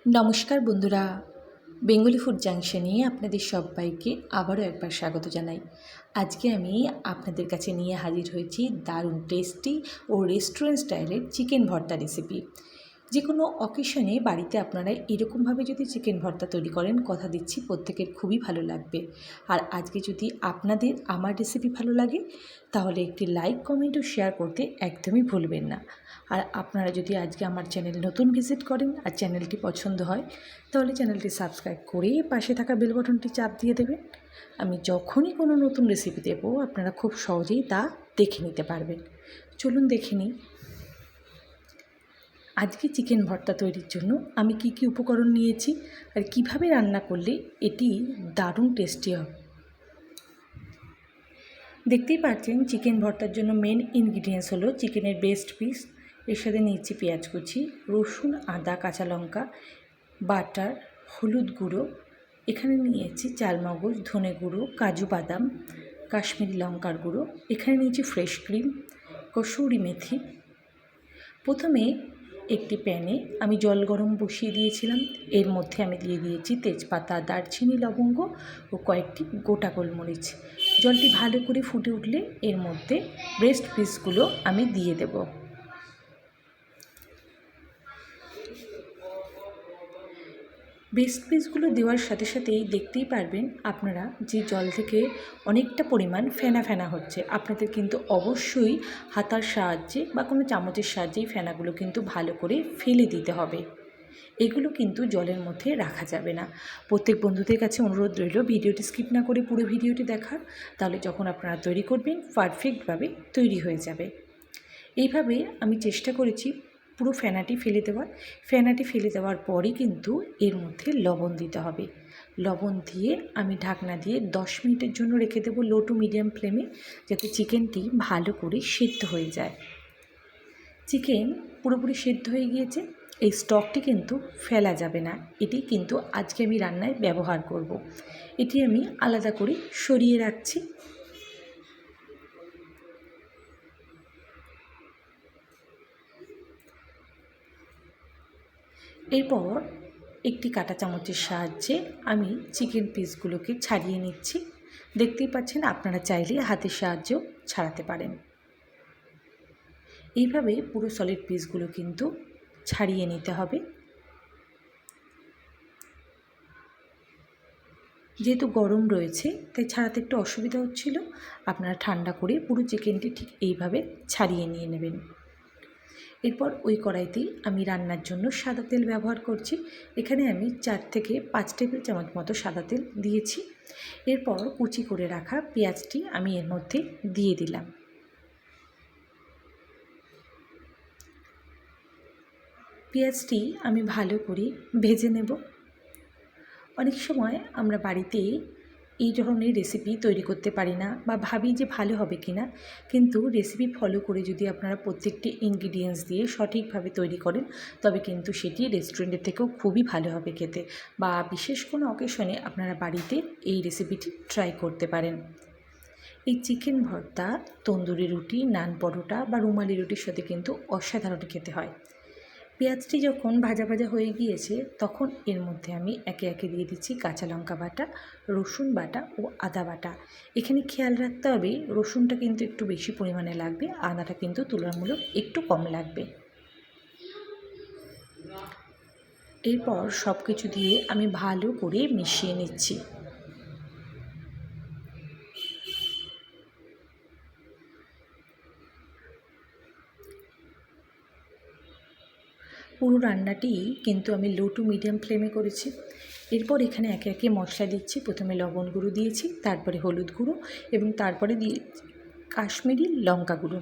নমস্কার বন্ধুরা, Bengali food জাংশনে আপনাদের সবাইকে আবারও একবার স্বাগত জানাই। আজকে আমি আপনাদের কাছে নিয়ে হাজির হয়েছি দারুণ টেস্টি ও রেস্টুরেন্ট স্টাইলের চিকেন ভর্তা রেসিপি। যে কোনো অকেশনে বাড়িতে আপনারা এরকমভাবে যদি চিকেন ভর্তা তৈরি করেন, কথা দিচ্ছি প্রত্যেকের খুবই ভালো লাগবে। আর আজকে যদি আপনাদের আমার রেসিপি ভালো লাগে তাহলে একটি লাইক, কমেন্ট ও শেয়ার করতে একদমই ভুলবেন না। আর আপনারা যদি আজকে আমার চ্যানেল নতুন ভিজিট করেন আর চ্যানেলটি পছন্দ হয় তাহলে চ্যানেলটি সাবস্ক্রাইব করে পাশে থাকা বেল বাটনটি চাপ দিয়ে দেবেন। আমি যখনই কোনো নতুন রেসিপি দেবো আপনারা খুব সহজেই তা দেখে নিতে পারবেন। চলুন দেখে নিই আজকে চিকেন ভর্তা তৈরির জন্য আমি কি কি উপকরণ নিয়েছি আর কিভাবে রান্না করলে এটি দারুণ টেস্টি হবে। দেখতেই পাচ্ছেন চিকেন ভর্তার জন্য মেন ইনগ্রিডিয়েন্টস হলো চিকেনের ব্রেস্ট পিস, এর সাথে নিয়েছি পেঁয়াজ কুচি, রসুন, আদা, কাঁচা লঙ্কা, বাটার, হলুদ গুঁড়ো, এখানে নিয়েছি চালমগজ, ধনে গুঁড়ো, কাজু বাদাম, কাশ্মীরি লঙ্কার গুঁড়ো, এখানে নিয়েছি ফ্রেশ ক্রিম, কসুরি মেথি। প্রথমে একটি প্যানে আমি জল গরম বসিয়ে দিয়েছিলাম, এর মধ্যে আমি দিয়ে দিয়েছি তেজপাতা, দারচিনি, লবঙ্গ ও কয়েকটি গোটা গোলমরিচ। জলটি ভালো করে ফুটে উঠলে এর মধ্যে ব্রেস্ট পিসগুলো আমি দিয়ে দেব। ব্রেস্ট পিসগুলো দেওয়ার সাথে সাথেই দেখতেই পারবেন আপনারা যে জল থেকে অনেকটা পরিমাণ ফেনা ফেনা হচ্ছে। আপনাদের কিন্তু অবশ্যই হাতার সাহায্যে বা কোনো চামচের সাহায্যেই ফেনাগুলো কিন্তু ভালো করে ফেলে দিতে হবে। এগুলো কিন্তু জলের মধ্যে রাখা যাবে না। প্রত্যেক বন্ধুদের কাছে অনুরোধ রইল ভিডিওটি স্কিপ না করে পুরো ভিডিওটি দেখার, তাহলে যখন আপনারা তৈরি করবেন পারফেক্টভাবে তৈরি হয়ে যাবে। এইভাবে আমি চেষ্টা করেছি পুরো ফেনাটি ফেলে দেওয়ার। ফেনাটি ফেলে দেওয়ার পরই কিন্তু এর মধ্যে লবণ দিতে হবে। লবণ দিয়ে আমি ঢাকনা দিয়ে 10 মিনিটের জন্য রেখে দেবো লো টু মিডিয়াম ফ্লেমে, যাতে চিকেনটি ভালো করে সেদ্ধ হয়ে যায়। চিকেন পুরোপুরি সেদ্ধ হয়ে গিয়েছে, এই স্টকটি কিন্তু ফেলা যাবে না, এটি কিন্তু আজকে আমি রান্নায় ব্যবহার করব। এটি আমি আলাদা করে সরিয়ে রাখছি। এরপর একটি কাঁটা চামচের সাহায্যে আমি চিকেন পিসগুলোকে ছাড়িয়ে নিচ্ছি। দেখতেই পাচ্ছেন আপনারা চাইলে হাতের সাহায্যেও ছাড়াতে পারেন। এইভাবে পুরো সলিড পিসগুলো কিন্তু ছাড়িয়ে নিতে হবে। যেহেতু গরম রয়েছে তাই ছাড়াতে একটু অসুবিধা হচ্ছিল, আপনারা ঠান্ডা করে পুরো চিকেনটি ঠিক এইভাবে ছাড়িয়ে নিয়ে নেবেন। এরপর ওই কড়াইতেই আমি রান্নার জন্য সাদা তেল ব্যবহার করছি। এখানে আমি 4 থেকে 5 টেবিল চামচ মতো সাদা তেল দিয়েছি। এরপর কুচি করে রাখা পেঁয়াজটি আমি এর মধ্যে দিয়ে দিলাম। পেঁয়াজটি আমি ভালো করে ভেজে নেব। অনেক সময় আমরা বাড়িতে এই ধরনের রেসিপি তৈরি করতে পারি না বা ভাবি যে ভালো হবে কি না, কিন্তু রেসিপি ফলো করে যদি আপনারা প্রত্যেকটি ইনগ্রিডিয়েন্টস দিয়ে সঠিকভাবে তৈরি করেন তবে কিন্তু সেটি রেস্টুরেন্টের থেকেও খুবই ভালো হবে খেতে। বা বিশেষ কোনো অকেশনে আপনারা বাড়িতে এই রেসিপিটি ট্রাই করতে পারেন। এই চিকেন ভর্তা তন্দুরি রুটি, নান, পরোটা বা রুমালি রুটির সাথে কিন্তু অসাধারণ খেতে হয়। পেঁয়াজটি যখন ভাজা ভাজা হয়ে গিয়েছে তখন এর মধ্যে আমি একে একে দিয়ে দিচ্ছি কাঁচা লঙ্কা বাটা, রসুন বাটা ও আদা বাটা। এখানে খেয়াল রাখতে হবে রসুনটা কিন্তু একটু বেশি পরিমাণে লাগবে, আদাটা কিন্তু তুলনামূলক একটু কম লাগবে। এরপর সব কিছু দিয়ে আমি ভালো করে মিশিয়ে নিচ্ছি। পুরো রান্নাটি কিন্তু আমি লো টু মিডিয়াম ফ্লেমে করেছি। এরপর এখানে একে একে মশলা দিচ্ছি। প্রথমে লবণ গুঁড়ো দিয়েছি, তারপরে হলুদ গুঁড়ো এবং তারপরে দিয়ে কাশ্মীরি লঙ্কা গুঁড়ো।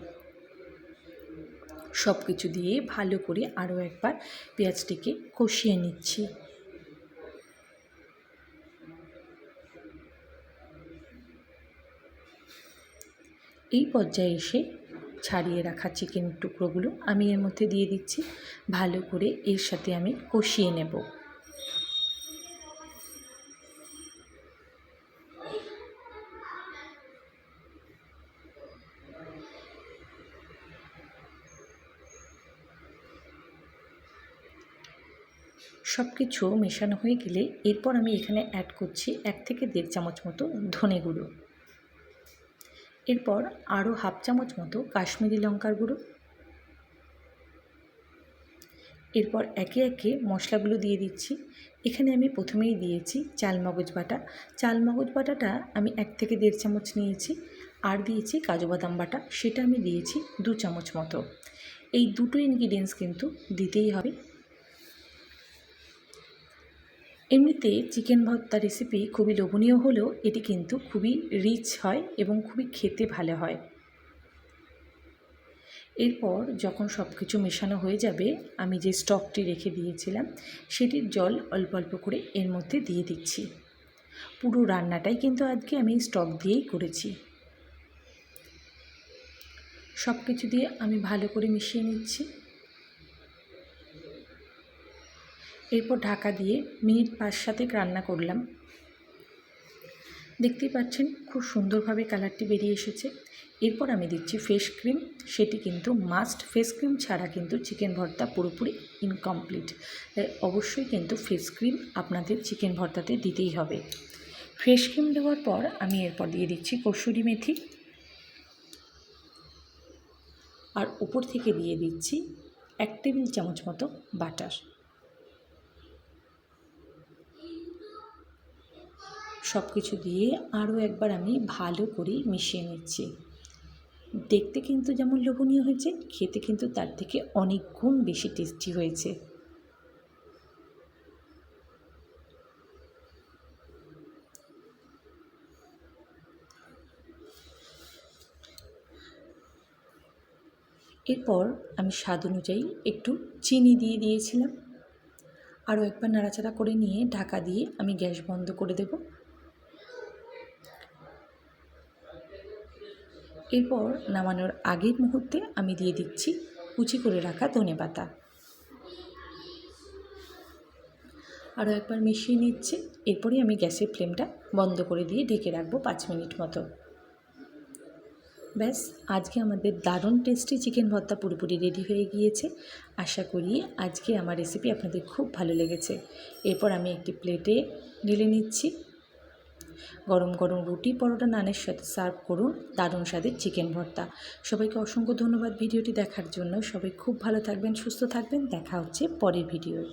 সব কিছু দিয়ে ভালো করে আরও একবার পেঁয়াজটিকে কষিয়ে নিচ্ছি। এই পর্যায়ে এসে ছাড়িয়ে রাখা চিকেনের টুকরোগুলো আমি এর মধ্যে দিয়ে দিচ্ছি। ভালো করে এর সাথে আমি কষিয়ে নেব। সব কিছু মেশানো হয়ে গেলে এরপর আমি এখানে অ্যাড করছি 1 থেকে 1.5 চামচ মতো ধনে গুঁড়ো, এরপর আরও 1/2 চামচ মতো কাশ্মীরি লঙ্কার গুঁড়ো, এরপর একে একে মশলাগুলো দিয়ে দিচ্ছি। এখানে আমি প্রথমেই দিয়েছি চালমগজ বাটা। চালমগজ বাটাটা আমি 1 থেকে 1.5 চামচ নিয়েছি, আর দিয়েছি কাজু বাদাম বাটা, সেটা আমি দিয়েছি 2 চামচ মতো। এই দুটো ইনগ্রিডিয়েন্টস কিন্তু দিতেই হবে। এমনিতে চিকেন ভর্তা রেসিপি খুবই লোভনীয় হলেও এটি কিন্তু খুবই রিচ হয় এবং খুবই খেতে ভালো হয়। এরপর যখন সব কিছু মেশানো হয়ে যাবে, আমি যে স্টকটি রেখে দিয়েছিলাম সেটির জল অল্প অল্প করে এর মধ্যে দিয়ে দিচ্ছি। পুরো রান্নাটাই কিন্তু আজকে আমি স্টক দিয়েই করেছি। সব কিছু দিয়ে আমি ভালো করে মিশিয়ে নিচ্ছি। এরপর ঢাকা দিয়ে মিনিট 5-7 রান্না করলাম। দেখতেই পাচ্ছেন খুব সুন্দরভাবে কালারটি বেরিয়ে এসেছে। এরপর আমি দিচ্ছি ফেস ক্রিম, সেটি কিন্তু মাস্ট। ফেস ক্রিম ছাড়া কিন্তু চিকেন ভর্তা পুরোপুরি ইনকমপ্লিট। অবশ্যই কিন্তু ফেস ক্রিম আপনাদের চিকেন ভর্তাতে দিতেই হবে। ফেস ক্রিম দেওয়ার পর আমি এরপর দিয়ে দিচ্ছি কসুরি মেথি, আর উপর থেকে দিয়ে দিচ্ছি 1 টেবিল চামচ মতো বাটার। সব কিছু দিয়ে আরও একবার আমি ভালো করে মিশিয়ে নিচ্ছি। দেখতে কিন্তু যেমন লোভনীয় হয়েছে, খেতে কিন্তু তার থেকে অনেক গুণ বেশি টেস্টি হয়েছে। এরপর আমি স্বাদ অনুযায়ী একটু চিনি দিয়ে দিয়েছিলাম। আরও একবার নাড়াচাড়া করে নিয়ে ঢাকা দিয়ে আমি গ্যাস বন্ধ করে দেব। এরপর নামানোর আগের মুহূর্তে আমি দিয়ে দিচ্ছি কুচি করে রাখা ধনেপাতা। আরও একবার মিশিয়ে নিচ্ছি। এরপরই আমি গ্যাসের ফ্লেমটা বন্ধ করে দিয়ে ঢেকে রাখবো 5 মিনিট মতো। ব্যাস, আজকে আমাদের দারুণ টেস্টি চিকেন ভর্তা পুরোপুরি রেডি হয়ে গিয়েছে। আশা করি আজকে আমার রেসিপি আপনাদের খুব ভালো লেগেছে। এরপর আমি একটি প্লেটে ঢেলে নিচ্ছি। গরম গরম রুটি, পরোটা, নানের সাথে সার্ভ করুন দারুণ স্বাদের চিকেন ভর্তা। সবাইকে অসংখ্য ধন্যবাদ ভিডিওটি দেখার জন্য। সবাই খুব ভালো থাকবেন, সুস্থ থাকবেন। দেখা হচ্ছে পরের ভিডিওয়।